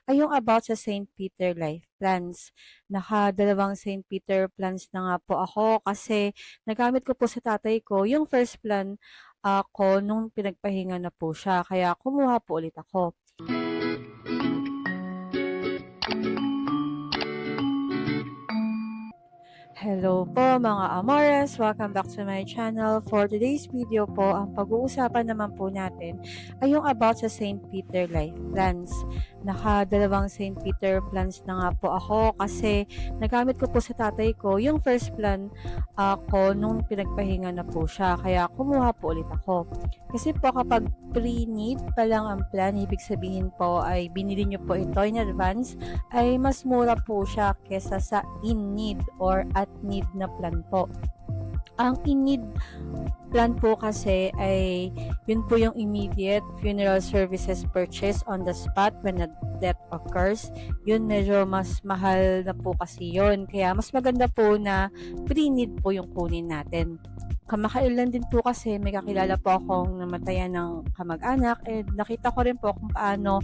ay yung about sa St. Peter Life Plans. Nakadalawang St. Peter Plans na nga po ako kasi nagamit ko po sa tatay ko yung first plan ko nung pinagpahinga na po siya. Kaya kumuha po ulit ako. Hello po mga Amores! Welcome back to my channel. For today's video po, ang pag-uusapan naman po natin ay yung about sa St. Peter Life Plans. Nakadalawang St. Peter Plans na nga po ako kasi nagamit ko po sa tatay ko yung first plan ko nung pinagpahinga na po siya. Kaya kumuha po ulit ako. Kasi po kapag pre-need pa lang ang plan, ibig sabihin po ay binili nyo po ito in advance, ay mas mura po siya kesa sa in-need or at-need na plan po. Ang in-need plan po kasi ay yun po yung immediate funeral services purchase on the spot when a death occurs. Yun medyo mas mahal na po kasi yun. Kaya mas maganda po na pre-need po yung kunin natin. Kamakailan din po kasi may kakilala po akong namatayan ng kamag-anak and nakita ko rin po kung paano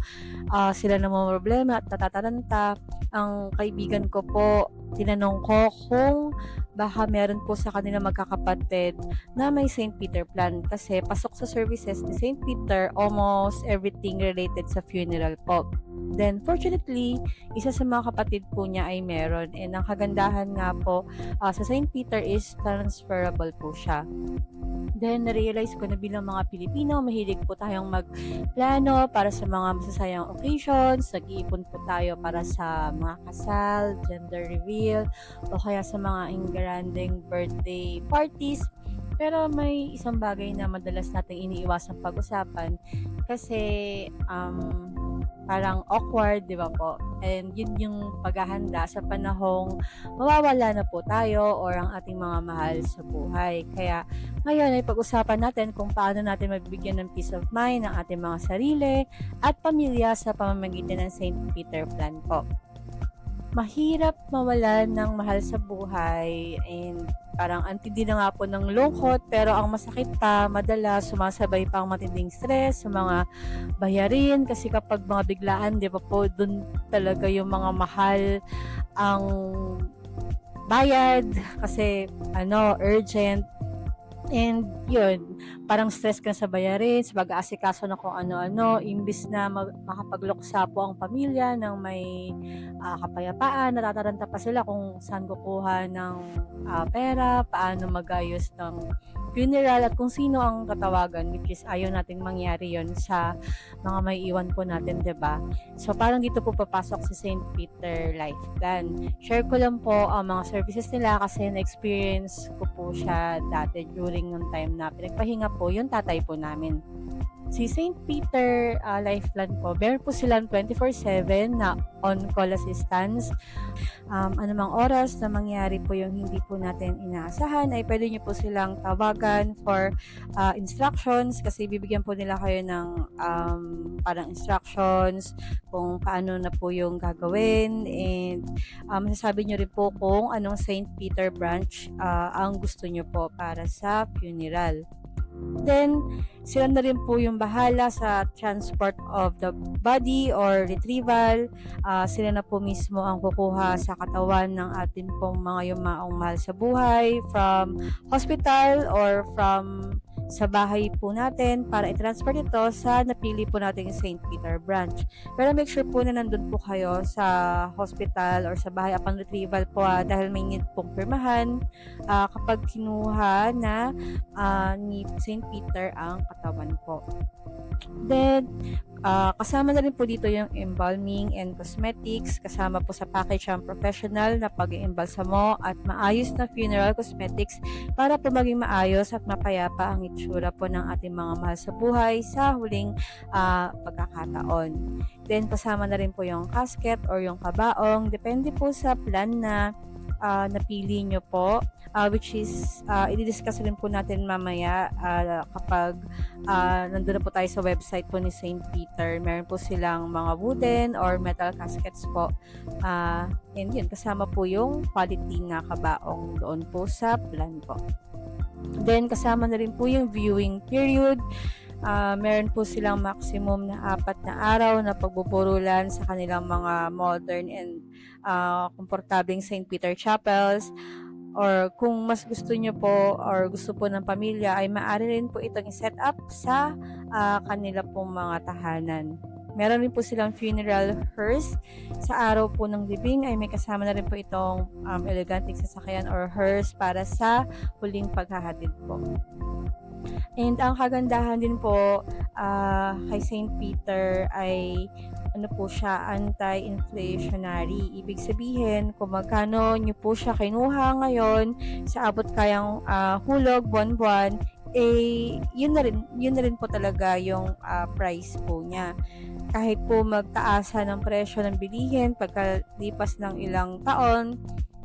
sila namumroblema at natataranta. Ang kaibigan ko po, tinanong ko kung baka meron po sa kanila magkakapatid na may St. Peter plan kasi pasok sa services ni St. Peter almost everything related sa funeral po. Then, fortunately, isa sa mga kapatid po niya ay meron. And ang kagandahan nga po sa St. Peter is transferable po siya. Then, na-realize ko na bilang mga Pilipino, mahilig po tayong magplano para sa mga masasayang occasions. Nag-iipon po tayo para sa mga kasal, gender reveal, o kaya sa mga ingranding birthday parties. Pero may isang bagay na madalas nating iniiwasang pag-usapan kasi parang awkward, di ba po? And yun yung paghahanda sa panahong mawawala na po tayo or ang ating mga mahal sa buhay. Kaya ngayon ay pag-usapan natin kung paano natin mabibigyan ng peace of mind ang ating mga sarili at pamilya sa pamamagitan ng St. Peter Plan po. Mahirap mawalan ng mahal sa buhay and parang antindi na nga po ng lungkot, pero ang masakit pa, madalas sumasabay pa ang matinding stress sa mga bayarin kasi kapag mga biglaan, di ba po, dun talaga yung mga mahal ang bayad kasi urgent. And yun, parang stress ka sa bayarin, sa pag-aasikaso na kung ano-ano, imbis na makapagluksa po ang pamilya ng may kapayapaan, natataranta pa sila kung saan kukuha ng pera, paano magayos ng funeral at kung sino ang tatawagan, which is ayaw nating mangyari yon sa mga may iwan po natin, diba? So parang dito po papasok si St. Peter Life Plan. Share ko lang po ang mga services nila kasi na-experience ko po siya dati during ng time na pinagpahinga po yung tatay po namin. Si St. Peter Life Plan po, meron po silang 24/7 na on-call assistance. Anumang oras na mangyari po yung hindi po natin inaasahan, ay pwede nyo po silang tawagan for instructions kasi bibigyan po nila kayo ng parang instructions kung paano na po yung gagawin and masasabi nyo rin po kung anong St. Peter branch ang gusto nyo po para sa funeral. Then, sila na rin po yung bahala sa transport of the body or retrieval. Sila na po mismo ang kukuha sa katawan ng atin pong mga yumaong mahal sa buhay from hospital or from sa bahay po natin para i-transfer ito sa napili po nating St. Peter branch. Pero make sure po na nandun po kayo sa hospital or sa bahay upon retrieval po dahil may need pong pirmahan kapag kinuha na ni St. Peter ang katawan po. Then, kasama na rin po dito yung embalming and cosmetics. Kasama po sa package ang professional na pag-iimbalsamo at maayos na funeral cosmetics para po maging maayos at mapayapa ang itsura po ng ating mga mahal sa buhay sa huling pagkakataon. Then, kasama na rin po yung casket or yung kabaong. Depende po sa plan na napili nyo po. Which is, i-discuss rin po natin mamaya kapag nandun na po tayo sa website po ni St. Peter. Meron po silang mga wooden or metal caskets po. And yun, kasama po yung quality na kabaong doon po sa plan po. Then, kasama na rin po yung viewing period. Meron po silang maximum na 4 na araw na pagbuburulan sa kanilang mga modern and komportableng St. Peter Chapels. Or kung mas gusto nyo po or gusto po ng pamilya ay maaari rin po itong i-set up sa kanila pong mga tahanan. Meron rin po silang funeral hearse. Sa araw po ng libing ay may kasama na rin po itong eleganteng sasakyan or hearse para sa huling paghahatid po. And ang kagandahan din po kay St. Peter ay ano po siya, anti-inflationary. Ibig sabihin, kung magkano nyo po siya kinuha ngayon sa abot kayang hulog buwan-buwan, yun na rin po talaga yung price po niya. Kahit po magtaasa ng presyo ng bilihin pagkalipas ng ilang taon,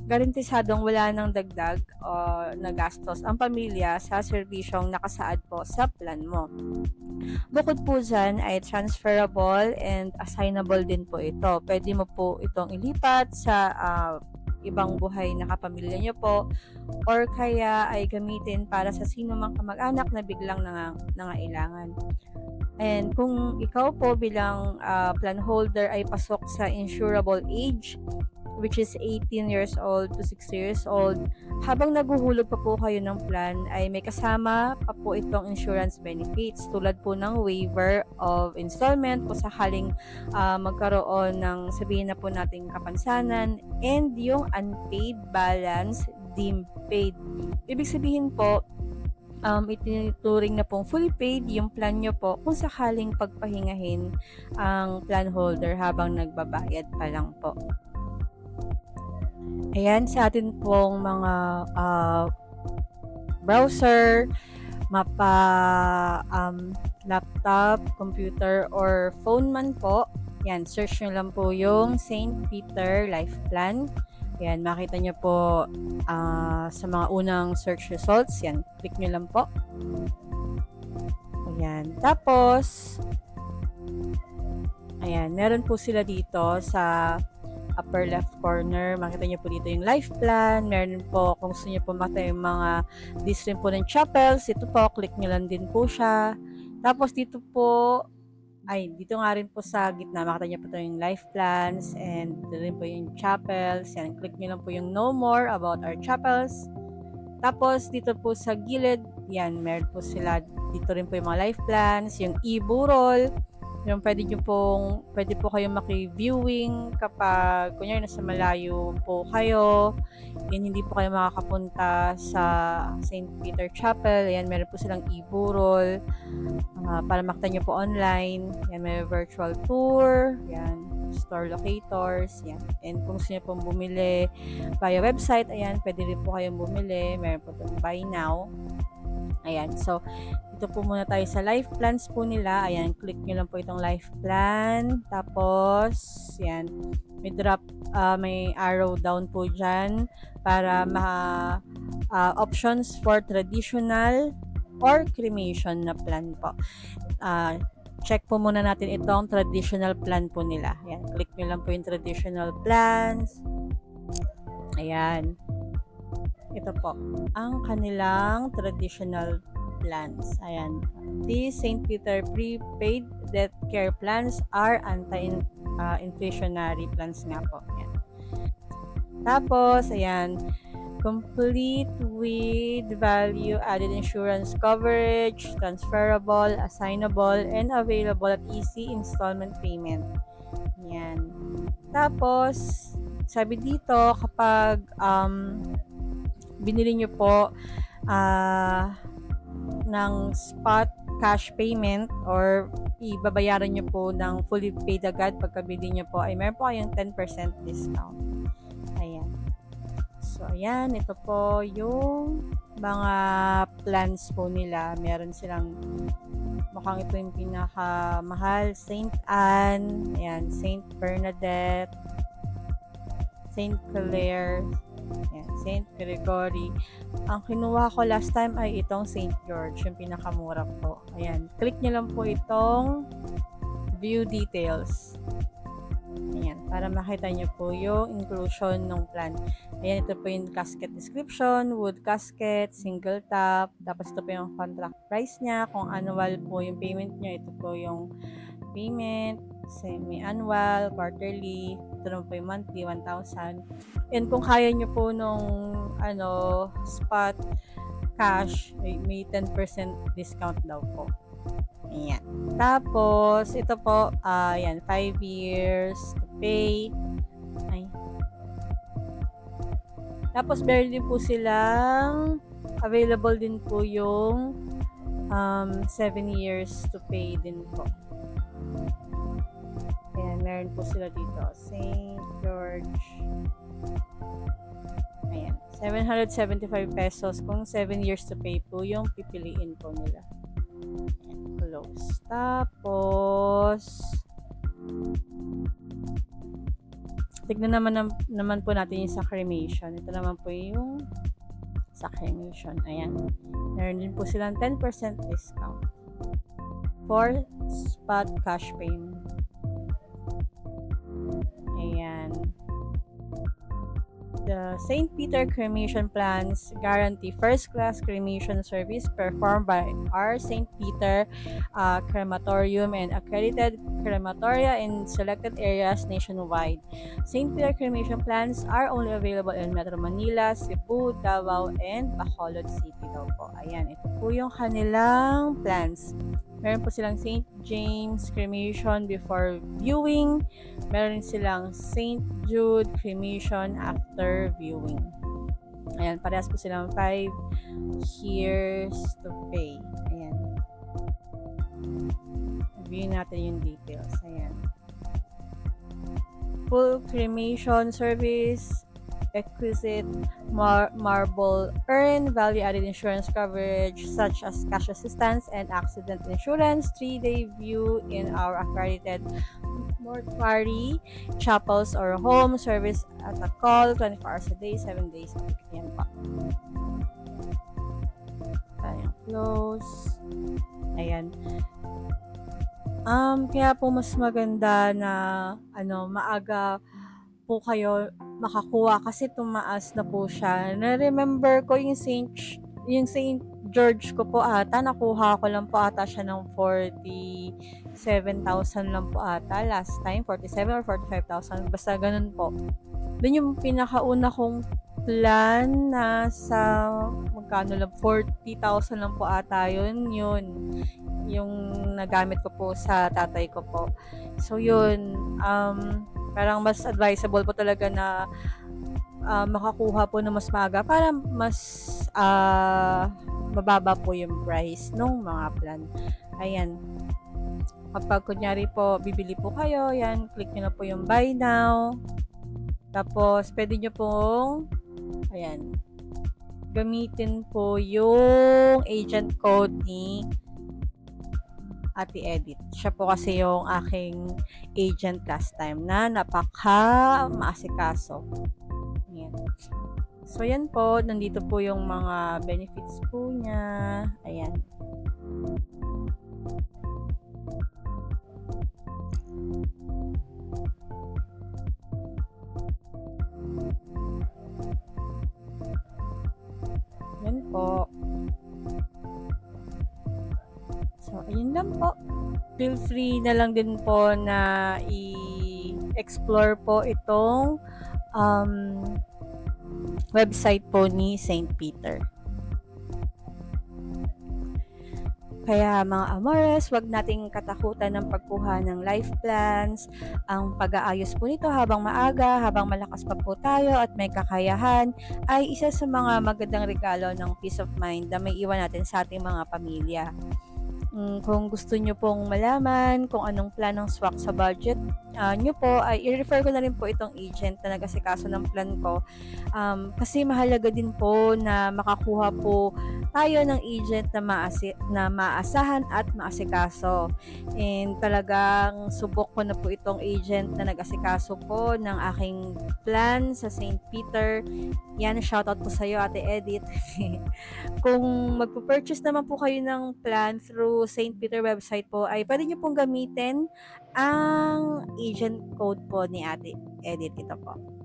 garantisadong wala nang dagdag o na gastos ang pamilya sa serbisyong nakasaad po sa plan mo. Bukod po dyan ay transferable and assignable din po ito. Pwede mo po itong ilipat sa ibang buhay na kapamilya nyo po or kaya ay gamitin para sa sino mang kamag-anak na biglang nangailangan. And kung ikaw po bilang plan holder ay pasok sa insurable age, which is 18 years old to 60 years old, habang naguhulog pa po kayo ng plan ay may kasama pa po itong insurance benefits tulad po ng waiver of installment kung sakaling magkaroon ng sabihin na po nating kapansanan and yung unpaid balance deemed paid. Ibig sabihin po, itinuturing na pong fully paid yung plan nyo po kung sakaling pagpahingahin ang plan holder habang nagbabayad pa lang po. Ayan, sa atin pong mga browser, mapa, laptop, computer, or phone man po. Yan, search nyo lang po yung St. Peter Life Plan. Yan, makita nyo po sa mga unang search results. Yan, click nyo lang po. Ayan, tapos, ayan, meron po sila dito sa upper left corner. Makita nyo po dito yung life plan. Meron po, kung gusto nyo po makita yung mga list rin po ng chapels, ito po, click nyo lang din po siya. Tapos dito po, dito nga rin po sa gitna, makita nyo po ito yung life plans and dito rin po yung chapels. Yan, click nyo lang po yung know more about our chapels. Tapos dito po sa gilid, yan, meron po sila, dito rin po yung mga life plans, yung e-burol. Yung pwede po kayong maki-viewing kapag kunyari nasa malayo po kayo, hindi po kayo makakapunta sa St. Peter Chapel. Ayan, meron po silang e-burol para makita nyo po online. Yan, may virtual tour. Yan, store locators. Yan. And kung gusto nyo pong bumili via website, ayan, pwede rin po kayong bumili. Meron po itong buy now. Ayan, so dito po muna tayo sa life plans po nila. Ayan, click nyo lang po itong life plan. Tapos, yan, may arrow down po dyan para options for traditional or cremation na plan po. Check po muna natin itong traditional plan po nila. Ayan, click nyo lang po yung traditional plans. Ayan. Ito po, ang kanilang traditional plans. Ayan. These St. Peter prepaid death care plans are anti-inflationary plans nga po. Ayan. Tapos, ayan, complete with value-added insurance coverage, transferable, assignable, and available at easy installment payment. Ayan. Tapos, sabi dito, kapag binili nyo po ng spot cash payment or ibabayaran nyo po ng fully paid agad pagkabili nyo po, ay meron po kayong 10% discount. Ayan. So, ayan. Ito po yung mga plans po nila. Meron silang mukhang ito yung pinakamahal. St. Anne. Ayan. St. Bernadette. St. Clair. Ayan, St. Gregory. Ang kinuha ko last time ay itong St. George, yung pinakamura po. Ayan, click nyo lang po itong view details. Ayan, para makita nyo po yung inclusion ng plan. Ayan, ito po yung casket description, wood casket, single top, tapos ito po yung contract price niya, kung annual po yung payment nyo, ito po yung payment, semi-annual, quarterly, ito naman po yung monthly, 1,000. And kung kaya nyo po nung spot cash, may 10% discount daw po. Ayan. Tapos, ito po, 5 years to pay. Ay. Tapos, meron din po silang available din po yung 7 years to pay din po. Ayan, meron po sila dito. St. George. Ayan, 775 pesos kung 7 years to pay po yung pipiliin po nila. Ayan, close. Tapos, tignan naman po natin yung sa cremation. Ito naman po yung sa cremation. Ayan. Meron din po silang 10% discount for spot cash payment. Ayan. The St. Peter Cremation Plans guarantee first-class cremation service performed by our St. Peter Crematorium and accredited crematoria in selected areas nationwide. St. Peter Cremation Plans are only available in Metro Manila, Cebu, Davao, and Bacolod City daw po. Ayan, ito po yung kanilang plans. Meron po silang St. James Cremation before viewing. Meron silang St. Jude Cremation after viewing. Ayan, parehas po silang 5 years to pay. Ayan. Review natin yung details. Ayan. Full cremation service, exquisite marble urn, value-added insurance coverage such as cash assistance and accident insurance, 3-day view in our accredited mortuary, chapels or home, service at a call, 24 hours a day, 7 days a week. Yan pa. Tayong close. Ayan. Kaya po mas maganda na maaga po kayo makakuha kasi tumaas na po siya. Na-remember ko yung St. George ko po ata, nakuha ko lang po ata siya ng 47,000 lang po ata last time, 47 or 45,000, basta ganun po. Doon yung pinakauna kong plan na sa magkano lang, 40,000 lang po ata yun yung nagamit ko po sa tatay ko po. So yun, parang mas advisable po talaga na makakuha po na mas maaga para mas mababa po yung price ng mga plan. Ayan. Kapag kunyari po, bibili po kayo, yan, click nyo na po yung buy now. Tapos, pwede nyo pong, ayan, gamitin po yung agent code ni Ate Edith. Siya po kasi yung aking agent last time na napaka-maasikaso. Ayan. So, yan po. Nandito po yung mga benefits po niya. Ayan. Yan po. So, ayun lang po. Feel free na lang din po na i-explore po itong website po ni St. Peter. Kaya mga Amores, wag nating katakutan ng pagkuha ng life plans. Ang pag-aayos po nito habang maaga, habang malakas pa po tayo at may kakayahan, ay isa sa mga magandang regalo ng peace of mind na may iwan natin sa ating mga pamilya. Kung gusto nyo pong malaman kung anong plan ng swak sa budget nyo po, ay i-refer ko na rin po itong agent na nag-asikaso ng plan ko. Kasi mahalaga din po na makakuha po tayo ng agent na maasahan at maasikaso. And talagang subok ko na po itong agent na nag-asikaso po ng aking plan sa St. Peter. Yan, shoutout po sa iyo, Ate Edith. Kung magpo-purchase naman po kayo ng plan through St. Peter website po ay pwede nyo pong gamitin ang agent code po ni Ate Edit. Ito po.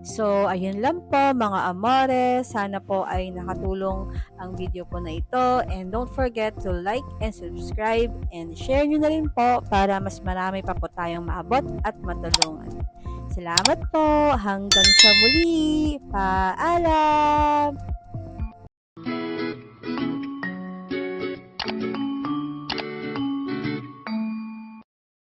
So, ayun lang po mga amore. Sana po ay nakatulong ang video po na ito. And don't forget to like and subscribe and share nyo na rin po para mas marami pa po tayong maabot at matulungan. Salamat po. Hanggang sa muli. Paalam!